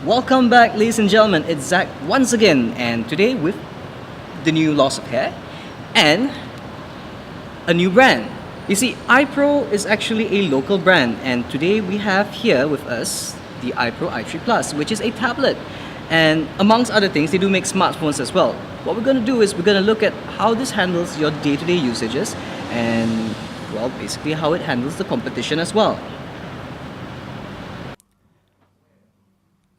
Welcome back, ladies and gentlemen. It's Zach once again, and today with the new loss of hair and a new brand. You see, iPro is actually a local brand, and today we have here with us the iPro i3 Plus, which is a tablet. And amongst other things, they do make smartphones as well. What we're going to do is we're going to look at how this handles your day-to-day usages and, well, basically how it handles the competition as well.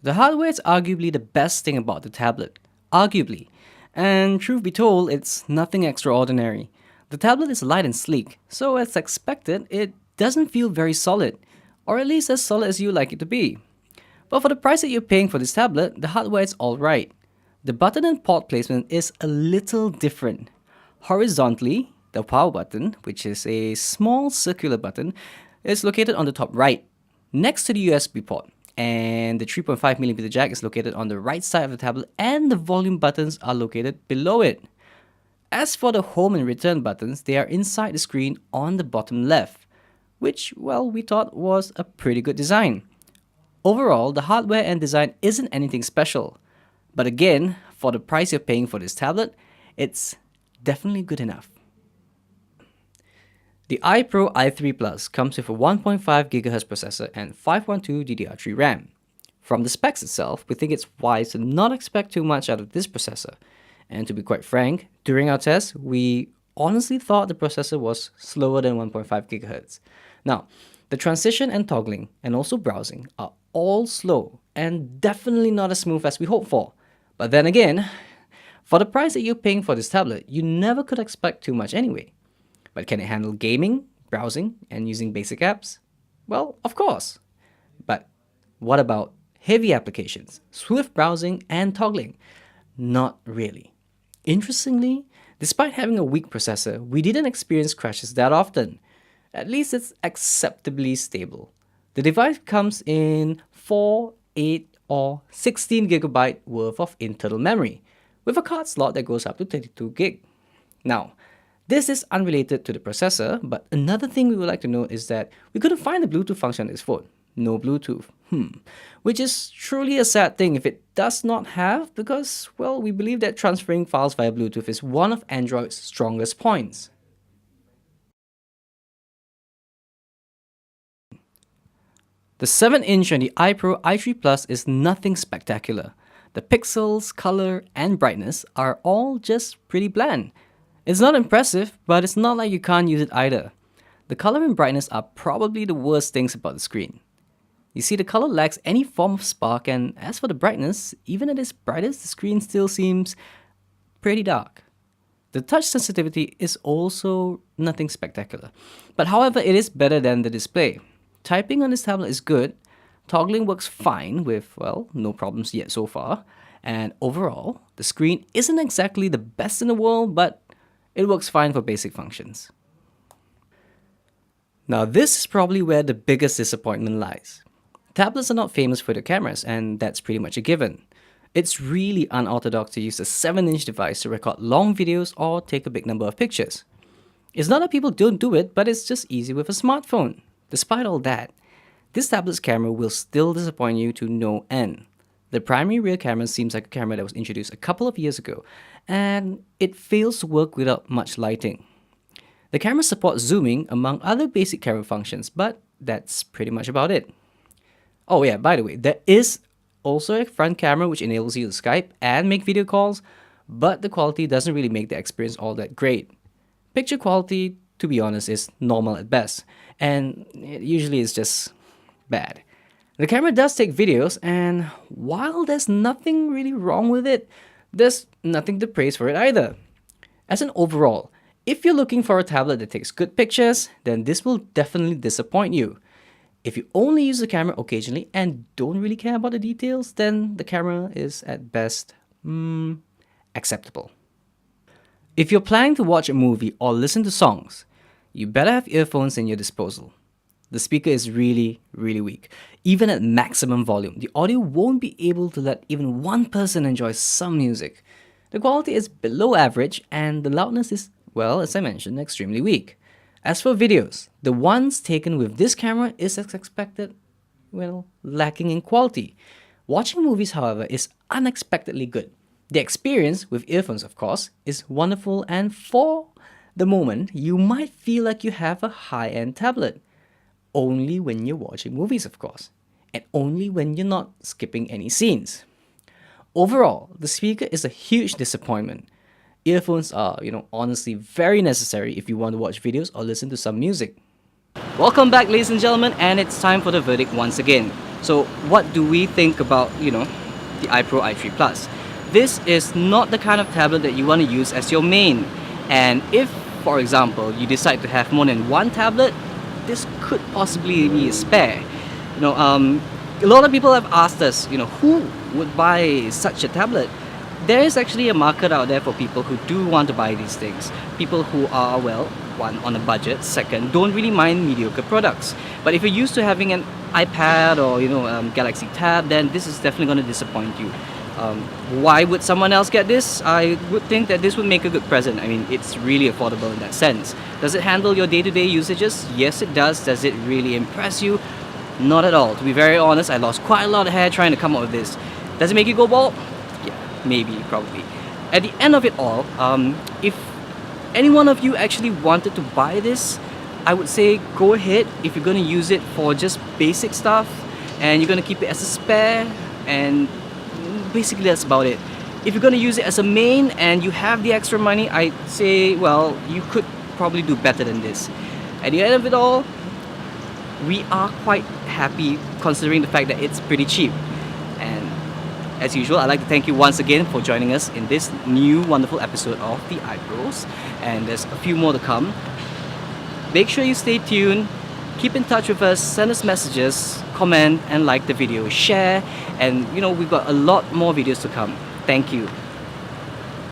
The hardware is arguably the best thing about the tablet. Arguably. And truth be told, it's nothing extraordinary. The tablet is light and sleek, so as expected, it doesn't feel very solid, or at least as solid as you like it to be. But for the price that you're paying for this tablet, the hardware is alright. The button and port placement is a little different. Horizontally, the power button, which is a small circular button, is located on the top right, next to the USB port. And the 3.5mm jack is located on the right side of the tablet, and the volume buttons are located below it. As for the home and return buttons, they are inside the screen on the bottom left, which, well, we thought was a pretty good design. Overall, the hardware and design isn't anything special. But again, for the price you're paying for this tablet, it's definitely good enough. The iPro i3 Plus comes with a 1.5 GHz processor and 512 DDR3 RAM. From the specs itself, we think it's wise to not expect too much out of this processor. And to be quite frank, during our test, we honestly thought the processor was slower than 1.5 GHz. Now, the transition and toggling, and also browsing, are all slow and definitely not as smooth as we hoped for. But then again, for the price that you're paying for this tablet, you never could expect too much anyway. But can it handle gaming, browsing, and using basic apps? Well, of course. But what about heavy applications, swift browsing, and toggling? Not really. Interestingly, despite having a weak processor, we didn't experience crashes that often. At least it's acceptably stable. The device comes in 4, 8, or 16 GB worth of internal memory, with a card slot that goes up to 32 GB. Now, this is unrelated to the processor, but another thing we would like to note is that we couldn't find the Bluetooth function on this phone. No Bluetooth. Which is truly a sad thing if it does not have, because, well, we believe that transferring files via Bluetooth is one of Android's strongest points. The 7-inch on the iPro i3 Plus is nothing spectacular. The pixels, color, and brightness are all just pretty bland. It's not impressive, but it's not like you can't use it either. The color and brightness are probably the worst things about the screen. You see, the color lacks any form of spark, and as for the brightness, even at its brightest, the screen still seems pretty dark. The touch sensitivity is also nothing spectacular, but however, it is better than the display. Typing on this tablet is good, toggling works fine with, well, no problems yet so far, and overall, the screen isn't exactly the best in the world, but it works fine for basic functions. Now, this is probably where the biggest disappointment lies. Tablets are not famous for their cameras, and that's pretty much a given. It's really unorthodox to use a 7-inch device to record long videos or take a big number of pictures. It's not that people don't do it, but it's just easy with a smartphone. Despite all that, this tablet's camera will still disappoint you to no end. The primary rear camera seems like a camera that was introduced a couple of years ago, and it fails to work without much lighting. The camera supports zooming among other basic camera functions, but that's pretty much about it. Oh yeah, by the way, there is also a front camera which enables you to Skype and make video calls, but the quality doesn't really make the experience all that great. Picture quality, to be honest, is normal at best, and it usually is just bad. The camera does take videos, and while there's nothing really wrong with it, there's nothing to praise for it either. As an overall, if you're looking for a tablet that takes good pictures, then this will definitely disappoint you. If you only use the camera occasionally and don't really care about the details, then the camera is at best, acceptable. If you're planning to watch a movie or listen to songs, you better have earphones in your disposal. The speaker is really, really weak. Even at maximum volume, the audio won't be able to let even one person enjoy some music. The quality is below average, and the loudness is, well, as I mentioned, extremely weak. As for videos, the ones taken with this camera is as expected, well, lacking in quality. Watching movies, however, is unexpectedly good. The experience, with earphones of course, is wonderful, and for the moment, you might feel like you have a high end tablet. Only when you're watching movies, of course, and only when you're not skipping any scenes. Overall, the speaker is a huge disappointment. Earphones are, honestly very necessary if you want to watch videos or listen to some music. Welcome back, ladies and gentlemen, and it's time for the verdict once again. So, what do we think about, the iPro i3 Plus? This is not the kind of tablet that you want to use as your main. And if, for example, you decide to have more than one tablet, this could possibly be a spare. A lot of people have asked us, who would buy such a tablet? There is actually a market out there for people who do want to buy these things. People who are, well, one, on a budget, second, don't really mind mediocre products. But if you're used to having an iPad or, Galaxy Tab, then this is definitely going to disappoint you. Why would someone else get this? I would think that this would make a good present. I mean, it's really affordable in that sense. Does it handle your day-to-day usages? Yes, it does. Does it really impress you? Not at all. To be very honest, I lost quite a lot of hair trying to come up with this. Does it make you go bald? Yeah, maybe, probably. At the end of it all, if any one of you actually wanted to buy this, I would say go ahead if you're going to use it for just basic stuff and you're going to keep it as a spare, and basically that's about it. If you're going to use it as a main and you have the extra money, I'd say, well, you could probably do better than this. At the end of it all, we are quite happy considering the fact that it's pretty cheap. And as usual, I'd like to thank you once again for joining us in this new wonderful episode of the iPros, and there's a few more to come. Make sure you stay tuned, keep in touch with us, send us messages, comment and like the video, share, and we've got a lot more videos to come. Thank you.